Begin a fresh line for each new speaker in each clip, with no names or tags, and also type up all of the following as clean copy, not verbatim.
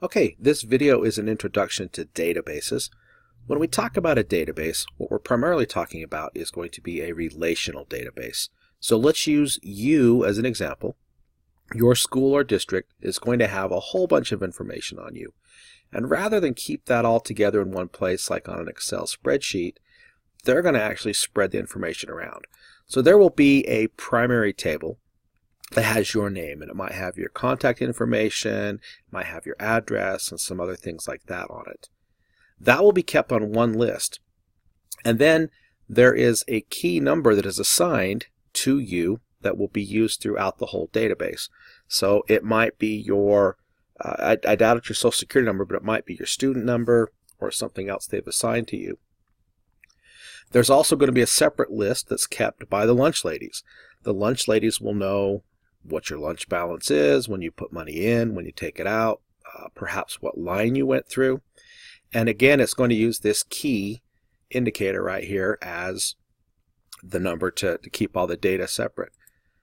Okay, this video is an introduction to databases. When we talk about a database, what we're primarily talking about is going to be a relational database. So let's use you as an example. Your school or district is going to have a whole bunch of information on you. And rather than keep that all together in one place like on an Excel spreadsheet, they're going to actually spread the information around. So there will be a primary table that has your name, and it might have your contact information, it might have your address, and some other things like that on it. That will be kept on one list. And then there is a key number that is assigned to you that will be used throughout the whole database. So it might be your, I doubt it's your social security number, but it might be your student number or something else they've assigned to you. There's also going to be a separate list that's kept by the lunch ladies. The lunch ladies will know what your lunch balance is, when you put money in, when you take it out, perhaps what line you went through. And again, it's going to use this key indicator right here as the number to keep all the data separate.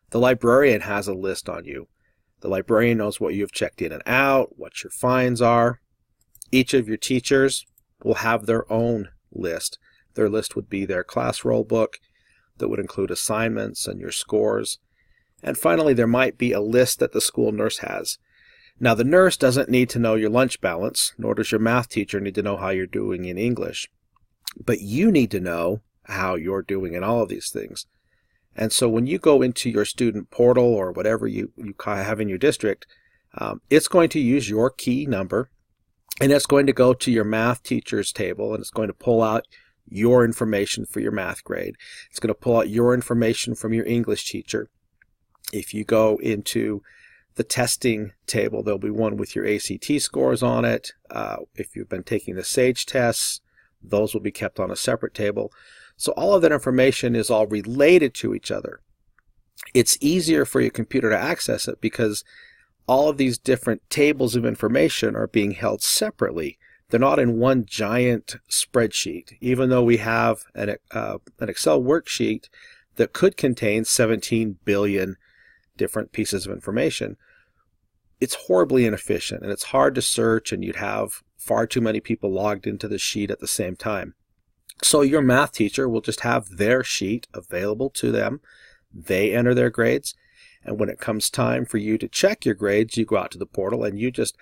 The librarian has a list on you. The librarian knows what you've checked in and out, what your fines are. Each of your teachers will have their own list. Their list would be their class roll book that would include assignments and your scores. And finally, there might be a list that the school nurse has. Now, the nurse doesn't need to know your lunch balance, nor does your math teacher need to know how you're doing in English. But you need to know how you're doing in all of these things. And so when you go into your student portal or whatever you have in your district, it's going to use your key number, and it's going to go to your math teacher's table, and it's going to pull out your information for your math grade. It's going to pull out your information from your English teacher. If you go into the testing table, there'll be one with your ACT scores on it. If you've been taking the SAGE tests, those will be kept on a separate table. So all of that information is all related to each other. It's easier for your computer to access it because all of these different tables of information are being held separately. They're not in one giant spreadsheet, even though we have an Excel worksheet that could contain 17 billion different pieces of information. It's horribly inefficient, and it's hard to search, and you'd have far too many people logged into the sheet at the same time. So your math teacher will just have their sheet available to them. They enter their grades, and when it comes time for you to check your grades, you go out to the portal and you just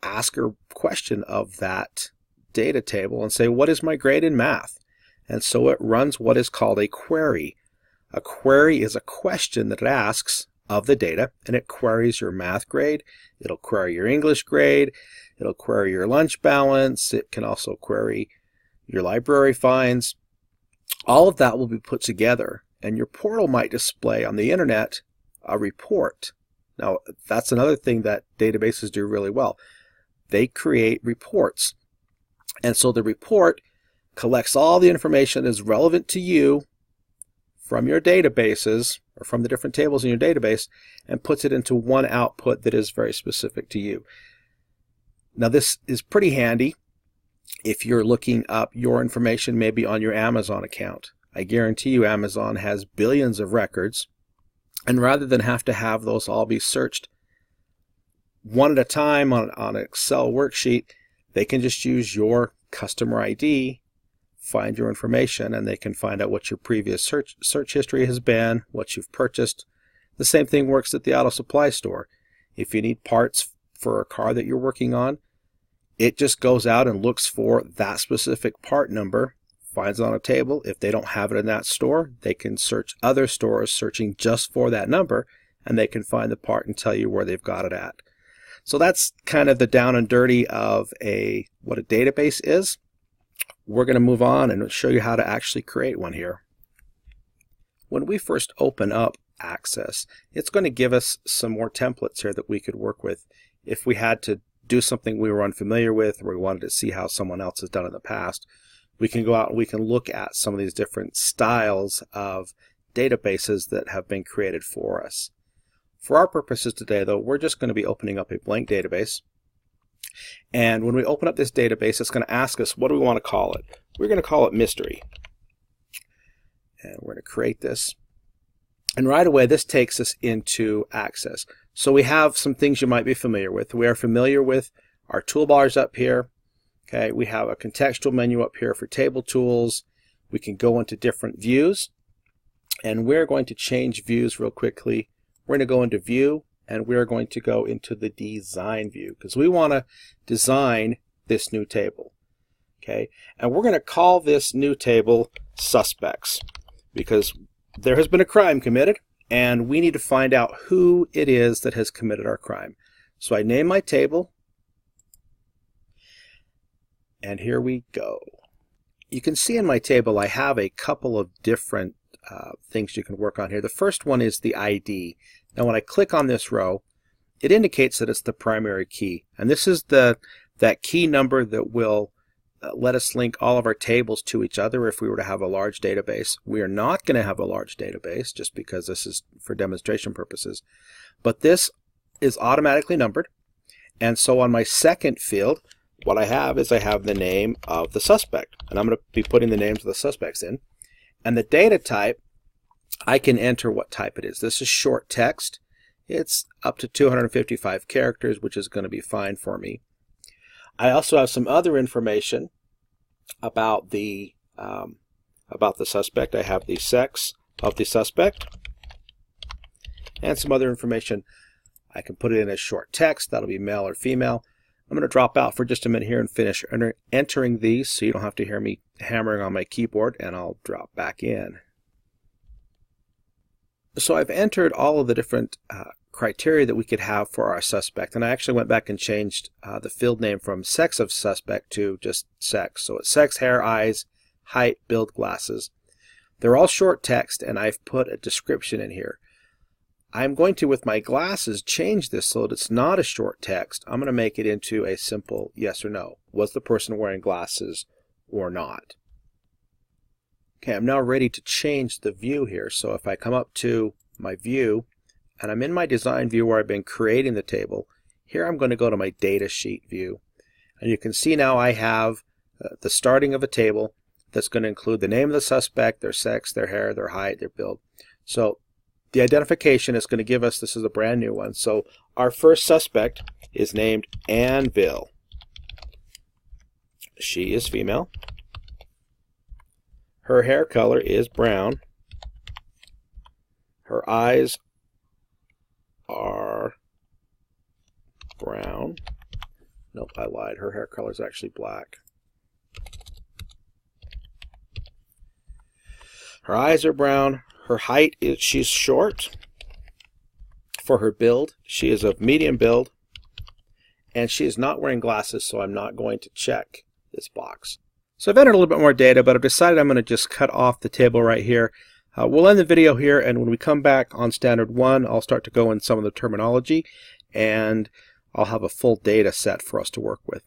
ask a question of that data table and say, what is my grade in math? And so it runs what is called a query. A query is a question that it asks of the data, and it queries your math grade, it'll query your English grade, it'll query your lunch balance, it can also query your library fines. All of that will be put together, and your portal might display on the internet a report. Now, that's another thing that databases do really well. They create reports, and so the report collects all the information that is relevant to you from your databases or from the different tables in your database and puts it into one output that is very specific to you. Now, this is pretty handy if you're looking up your information maybe on your Amazon account. I guarantee you Amazon has billions of records, and rather than have to have those all be searched one at a time on an Excel worksheet, they can just use your customer ID, find your information, and they can find out what your previous search history has been, what you've purchased. The same thing works at the auto supply store. If you need parts for a car that you're working on, it just goes out and looks for that specific part number, finds it on a table. If they don't have it in that store, they can search other stores searching just for that number, and they can find the part and tell you where they've got it at. So that's kind of the down and dirty of what a database is. We're going to move on and show you how to actually create one here. When we first open up Access, it's going to give us some more templates here that we could work with. If we had to do something we were unfamiliar with, or we wanted to see how someone else has done in the past, we can go out and we can look at some of these different styles of databases that have been created for us. For our purposes today, though, we're just going to be opening up a blank database. And when we open up this database, it's going to ask us, what do we want to call it? We're going to call it Mystery. And we're going to create this. And right away, this takes us into Access. So we have some things you might be familiar with. We are familiar with our toolbars up here. Okay, we have a contextual menu up here for table tools. We can go into different views, and we're going to change views real quickly. We're going to go into view, and we're going to go into the design view because we want to design this new table. Okay, and we're going to call this new table suspects because there has been a crime committed and we need to find out who it is that has committed our crime. So I name my table, and here we go. You can see in my table I have a couple of different things you can work on here. The first one is the ID. Now when I click on this row, it indicates that it's the primary key, and this is that key number that will let us link all of our tables to each other if we were to have a large database. We are not going to have a large database just because this is for demonstration purposes, but this is automatically numbered. And so on my second field, what I have is I have the name of the suspect, and I'm going to be putting the names of the suspects in. And the data type, I can enter what type it is. This is short text. It's up to 255 characters, which is going to be fine for me. I also have some other information about the suspect. I have the sex of the suspect and some other information. I can put it in as short text. That'll be male or female. I'm going to drop out for just a minute here and finish entering these so you don't have to hear me hammering on my keyboard, and I'll drop back in. So I've entered all of the different criteria that we could have for our suspect, and I actually went back and changed the field name from sex of suspect to just sex. So it's sex, hair, eyes, height, build, glasses. They're all short text, and I've put a description in here. I'm going to, with my glasses, change this so that it's not a short text. I'm going to make it into a simple yes or no. Was the person wearing glasses or not? Okay, I'm now ready to change the view here. So if I come up to my view, and I'm in my design view where I've been creating the table, here I'm going to go to my data sheet view. And you can see now I have the starting of a table that's going to include the name of the suspect, their sex, their hair, their height, their build. So the identification is going to give us, this is a brand new one. So our first suspect is named Anvil. She is female. Her hair color is brown. Her eyes are brown. Nope, I lied. Her hair color is actually black. Her eyes are brown. Her height is, she's short. For her build, she is of medium build. And she is not wearing glasses, so I'm not going to check this box. So I've entered a little bit more data, but I've decided I'm going to just cut off the table right here. We'll end the video here, and when we come back on Standard 1, I'll start to go in some of the terminology, and I'll have a full data set for us to work with.